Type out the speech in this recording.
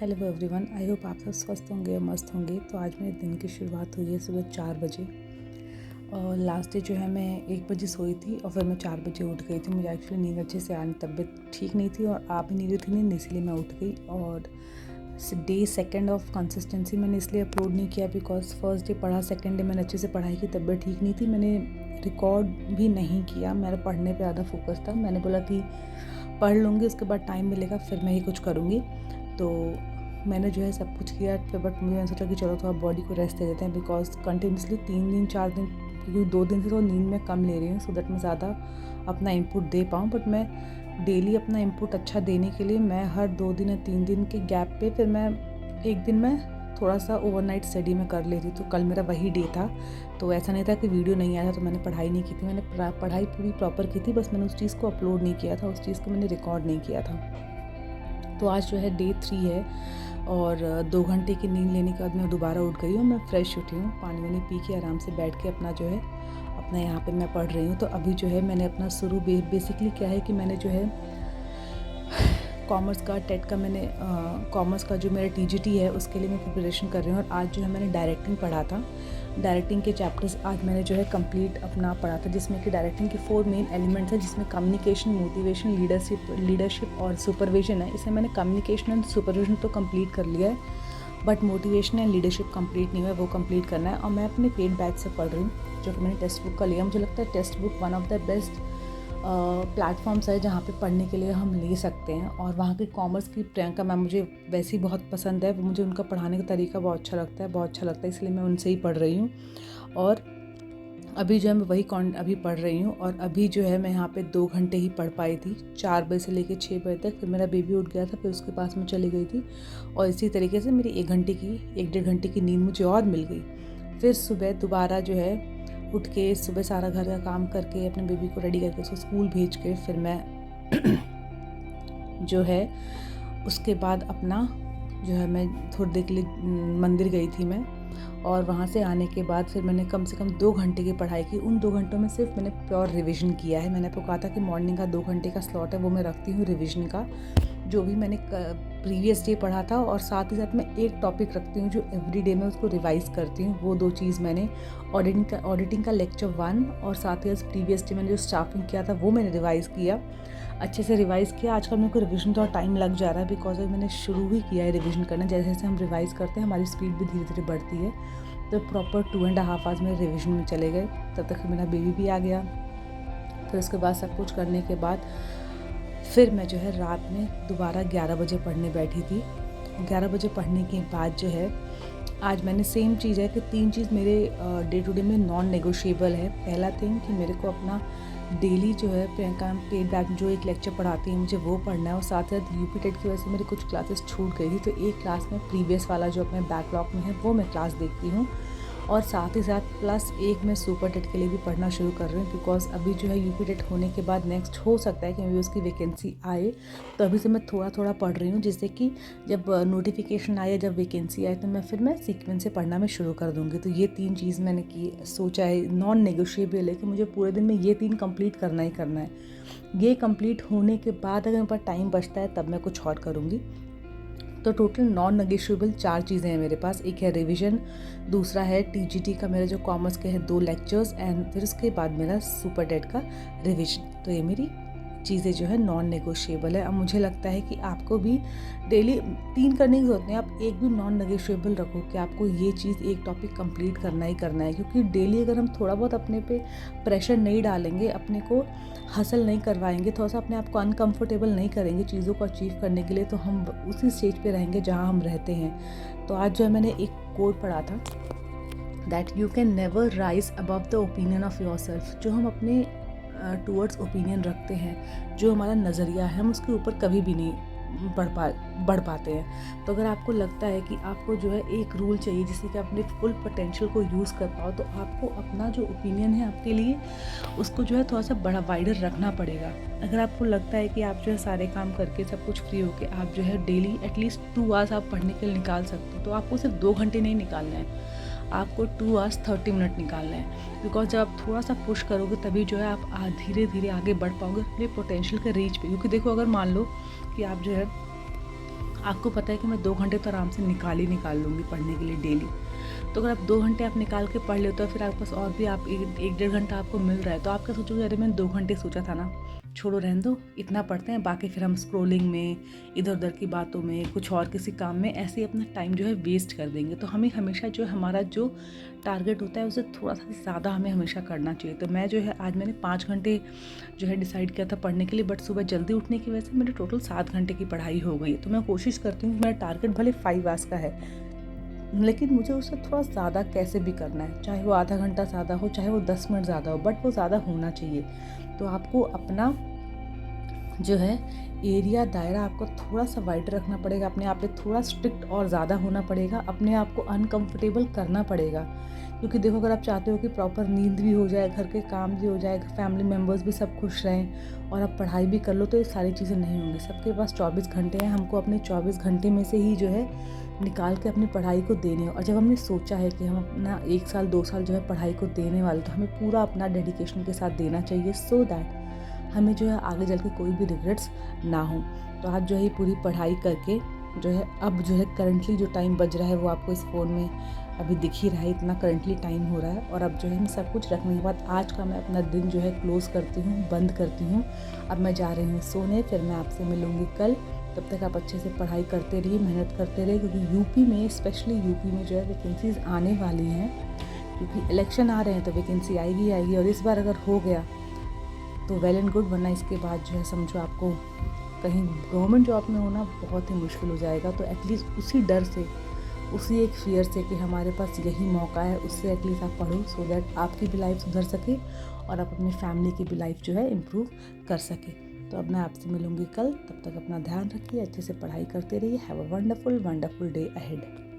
Hello everyone, I hope आप सब स्वस्थ होंगे और मस्त होंगे। तो आज मेरे दिन की शुरुआत हुई है सुबह 4 बजे और लास्ट डे जो है मैं 1 बजे सोई थी और फिर मैं 4 बजे उठ गई थी। मुझे एक्चुअली नींद अच्छे से आनी, तबीयत ठीक नहीं थी और आ भी नहीं रही थी नींद, इसलिए मैं उठ गई। और डे सेकंड ऑफ कंसिस्टेंसी मैंने इसलिए अपलोड नहीं किया बिकॉज फर्स्ट डे पढ़ा, सेकंड डे मैंने अच्छे से पढ़ाई की, तबीयत ठीक नहीं थी, मैंने रिकॉर्ड भी नहीं किया। मेरा पढ़ने पे ज़्यादा फोकस था। मैंने बोला कि पढ़ लूँगी, उसके बाद टाइम मिलेगा फिर मैं ही कुछ करूँगी। तो मैंने जो है सब कुछ किया फिर, बट मैंने सोचा कि चलो थोड़ा बॉडी को रेस्ट दे देते हैं बिकॉज कंटिन्यूसली 3 दिन 4 दिन, क्योंकि 2 दिन से तो नींद में कम ले रही हूँ सो दैट मैं ज़्यादा अपना इनपुट दे पाऊँ। बट मैं डेली अपना इनपुट अच्छा देने के लिए मैं हर 2 दिन या 3 दिन के गैप पे फिर मैं एक दिन में थोड़ा सा ओवरनाइट स्टडी में कर लेती। तो कल मेरा वही डे था, तो ऐसा नहीं था कि वीडियो नहीं आया था तो मैंने पढ़ाई नहीं की थी। मैंने पढ़ाई पूरी प्रॉपर की थी, बस मैंने उस चीज़ को अपलोड नहीं किया था, उस चीज़ को मैंने रिकॉर्ड नहीं किया था। तो आज जो है डे 3 है और 2 घंटे की नींद लेने के बाद मैं दोबारा उठ गई हूँ। मैं फ्रेश उठी हूँ, पानी वानी पी के आराम से बैठ के अपना जो है अपना यहाँ पे मैं पढ़ रही हूँ। तो अभी जो है मैंने अपना शुरू बेसिकली क्या है कि मैंने जो है कॉमर्स का टेट का मैंने कॉमर्स का जो मेरा टीजीटी है उसके लिए मैं प्रिपरेशन कर रही हूँ। और आज जो है मैंने डायरेक्टिंग पढ़ा था। डायरेक्टिंग के चैप्टर्स आज मैंने जो है कंप्लीट अपना पढ़ा था, जिसमें कि डायरेक्टिंग के 4 मेन एलिमेंट्स हैं, जिसमें कम्युनिकेशन, मोटिवेशन, लीडरशिप और सुपरविजन है। इसे मैंने कम्युनिकेशन एंड सुपरविजन तो कंप्लीट कर लिया है, but motivation and leadership complete नहीं हुआ है, वो कंप्लीट करना है। और मैं अपने पेड बैच से पढ़ रही हूँ, जो कि मैंने टेक्स्ट बुक का लिया। मुझे लगता है text book one of the best platforms है जहाँ पे पढ़ने के लिए हम ले सकते हैं। और वहाँ की कॉमर्स की प्रियंका मैम मुझे वैसे ही बहुत पसंद है, मुझे उनका पढ़ाने का तरीका बहुत अच्छा लगता है, इसलिए मैं उनसे ही पढ़ रही हूँ। और अभी जो है मैं वही अभी पढ़ रही हूँ। और अभी जो है मैं यहाँ पे 2 घंटे ही पढ़ पाई थी, 4 बजे से लेकर 6 बजे तक। फिर मेरा बेबी उठ गया था, फिर उसके पास में चली गई थी और इसी तरीके से मेरी 1 डेढ़ घंटे की नींद मुझे और मिल गई। फिर सुबह दोबारा जो है उठ के सुबह सारा घर का काम करके अपने बेबी को रेडी करके उसको स्कूल भेज के फिर मैं जो है उसके बाद अपना जो है मैं थोड़ी देर के लिए मंदिर गई थी मैं। और वहाँ से आने के बाद फिर मैंने कम से कम 2 घंटे की पढ़ाई की। उन 2 घंटों में सिर्फ मैंने प्योर रिवीजन किया है। मैंने आपको कहा था कि मॉर्निंग का 2 घंटे का स्लॉट है, वो मैं रखती हूँ रिवीजन का, जो भी मैंने प्रीवियस डे पढ़ा था। और साथ ही साथ मैं एक टॉपिक रखती हूँ जो एवरी डे मैं उसको रिवाइज करती हूँ। वो 2 चीज़ मैंने ऑडिटिंग का लेक्चर 1 और साथ ही साथ प्रीवियस डे मैंने जो स्टाफिंग किया था वो मैंने रिवाइज़ किया, अच्छे से रिवाइज़ किया। आजकल मेरे को रिवीजन थोड़ा टाइम लग जा रहा है बिकॉज मैंने शुरू ही किया है रिवीजन करना। जैसे जैसे हम रिवाइज़ करते हैं हमारी स्पीड भी धीरे धीरे बढ़ती है। तो प्रॉपर 2.5 आवर्स मेरे रिवीजन में चले गए, तब तक मेरा बेबी भी आ गया। फिर उसके बाद सब कुछ करने के बाद फिर मैं जो है रात में दोबारा 11 बजे पढ़ने बैठी थी। 11 बजे पढ़ने के बाद जो है आज मैंने सेम चीज़ है कि 3 चीज़ मेरे डे टू डे में नॉन नेगोशिएबल है। पहला थिंग कि मेरे को अपना डेली जो है प्रियंका पेड बैक जो एक लेक्चर पढ़ाती है मुझे वो पढ़ना है। और साथ ही साथ यूपी टेट की वजह से मेरी कुछ क्लासेस छूट गई थी, तो एक क्लास में प्रीवियस वाला जो अपने बैकलॉग में है वो मैं क्लास देखती हूँ। और साथ ही साथ प्लस एक मैं सुपर टेट के लिए भी पढ़ना शुरू कर रही हूँ बिकॉज अभी जो है यूपी टेट होने के बाद नेक्स्ट हो सकता है कि मेरी उसकी वैकेंसी आए। तो अभी से मैं थोड़ा थोड़ा पढ़ रही हूँ, जिससे कि जब नोटिफिकेशन आए, जब वैकेंसी आए, तो मैं सीक्वेंस से पढ़ना मैं शुरू कर दूँगी। तो ये 3 चीज़ मैंने की सोचा है, नॉन नेगोशिएबल है कि मुझे पूरे दिन में ये 3 कंप्लीट करना ही करना है। ये कंप्लीट होने के बाद अगर मेरे पास टाइम बचता है तब मैं कुछ और करूँगी। तो टोटल नॉन नेगोशिएबल 4 चीज़ें हैं मेरे पास। एक है रिवीजन, दूसरा है टीजीटी का मेरा जो कॉमर्स के है 2 लेक्चर्स, एंड फिर उसके बाद मेरा सुपर टेट का रिवीजन। तो ये मेरी चीज़ें जो है नॉन नेगोशिएबल है। अब मुझे लगता है कि आपको भी डेली 3 करने की ज़रूरत नहीं, आप एक भी नॉन नेगोशिएबल रखो कि आपको ये चीज़ एक टॉपिक कंप्लीट करना ही करना है। क्योंकि डेली अगर हम थोड़ा बहुत अपने पे प्रेशर नहीं डालेंगे, अपने को हासिल नहीं करवाएंगे, थोड़ा सा अपने आप को अनकंफर्टेबल नहीं करेंगे चीज़ों को अचीव करने के लिए, तो हम उसी स्टेज पे रहेंगे जहाँ हम रहते हैं। तो आज जो है मैंने एक कोट पढ़ा था, that you can never rise above the opinion of your self. जो हम अपने टूवर्ड्स ओपिनियन रखते हैं, जो हमारा नज़रिया है, हम उसके ऊपर कभी भी नहीं बढ़ पाते हैं। तो अगर आपको लगता है कि आपको जो है एक रूल चाहिए जिससे कि अपने फुल पोटेंशियल को यूज़ कर पाओ, तो आपको अपना जो ओपिनियन है आपके लिए उसको जो है थोड़ा सा बड़ा वाइडर रखना पड़ेगा। अगर आपको लगता है कि आप जो है सारे काम करके सब कुछ फ्री होके आप जो है डेली एटलीस्ट 2 आवर्स आप पढ़ने के लिए निकाल सकते हो, तो आपको सिर्फ 2 घंटे नहीं निकालना है, आपको 2 आवर्स 30 मिनट निकालना है। बिकॉज जब आप थोड़ा सा पुश करोगे तभी जो है आप धीरे धीरे आगे बढ़ पाओगे अपने पोटेंशियल के रीच पे। क्योंकि देखो, अगर मान लो कि आप जो है आपको पता है कि मैं 2 घंटे तो आराम से निकाल लूँगी पढ़ने के लिए डेली। तो अगर आप 2 घंटे आप निकाल के पढ़ लेते हो, फिर आपके पास और भी आप 1 डेढ़ घंटा आपको मिल रहा है, तो आप क्या सोचोगे, अरे मैंने 2 घंटे सोचा था ना, छोड़ो रहने दो, इतना पढ़ते हैं, बाकी फिर हम स्क्रॉलिंग में, इधर-उधर की बातों में, कुछ और किसी काम में ऐसे ही अपना टाइम जो है वेस्ट कर देंगे। तो हमें हमेशा जो है हमारा जो टारगेट होता है उससे थोड़ा-सा ज़्यादा हमें हमेशा करना चाहिए। तो मैं जो है आज मैंने 5 घंटे जो है डिसाइड किया था पढ़ने के लिए, बट सुबह जल्दी उठने की वजह से मेरी टोटल 7 घंटे की पढ़ाई हो गई। तो मैं कोशिश करती हूँ कि मेरा टारगेट भले 5 आवर्स का है, लेकिन मुझे उससे थोड़ा ज़्यादा कैसे भी करना है, चाहे वो आधा घंटा ज़्यादा हो, चाहे वो 10 मिनट ज़्यादा हो, बट वो ज़्यादा होना चाहिए। तो आपको अपना जो है एरिया, दायरा आपको थोड़ा सा वाइड रखना पड़ेगा, अपने आप पे थोड़ा स्ट्रिक्ट और ज़्यादा होना पड़ेगा, अपने आप को अनकंफर्टेबल करना पड़ेगा। क्योंकि देखो, अगर आप चाहते हो कि प्रॉपर नींद भी हो जाए, घर के काम भी हो जाए, फैमिली मेम्बर्स भी सब खुश रहें और आप पढ़ाई भी कर लो, तो ये सारी चीज़ें नहीं होंगी। सबके पास 24 घंटे हैं, हमको अपने 24 घंटे में से ही जो है निकाल के अपनी पढ़ाई को देने हैं। और जब हमने सोचा है कि हम अपना 1 साल 2 साल जो है पढ़ाई को देने वाले, तो हमें पूरा अपना डेडिकेशन के साथ देना चाहिए, सो दैट हमें जो है आगे चल के कोई भी रिग्रेट्स ना हो। तो आज जो है पूरी पढ़ाई करके जो है, अब जो है करंटली जो टाइम बज रहा है वो आपको इस फ़ोन में अभी दिख ही रहा है, इतना करंटली टाइम हो रहा है। और अब जो है मैं सब कुछ रखने के बाद आज का मैं अपना दिन जो है क्लोज़ करती हूँ, बंद करती हूँ। अब मैं जा रही हूँ सोने, फिर मैं आपसे मिलूँगी कल। तब तक आप अच्छे से पढ़ाई करते रहिए, मेहनत करते रहिए, क्योंकि यूपी में, स्पेशली यूपी में जो है वैकेंसीज़ आने वाली हैं, क्योंकि इलेक्शन आ रहे हैं, तो वैकेंसी आएगी आएगी। और इस बार अगर हो गया तो वेल एंड गुड, वरना इसके बाद जो है समझो आपको कहीं गवर्नमेंट जॉब में होना बहुत ही मुश्किल हो जाएगा। तो एटलीस्ट उसी डर से, उसी एक फियर से कि हमारे पास यही मौका है, उससे एटलीस्ट आप पढ़ो, सो दैट आपकी भी लाइफ सुधर सके और आप अपनी फैमिली की भी लाइफ जो है इम्प्रूव कर सके। तो अब मैं आपसे मिलूँगी कल, तब तक अपना ध्यान रखिए, अच्छे से पढ़ाई करते रहिए। Have a wonderful wonderful day ahead.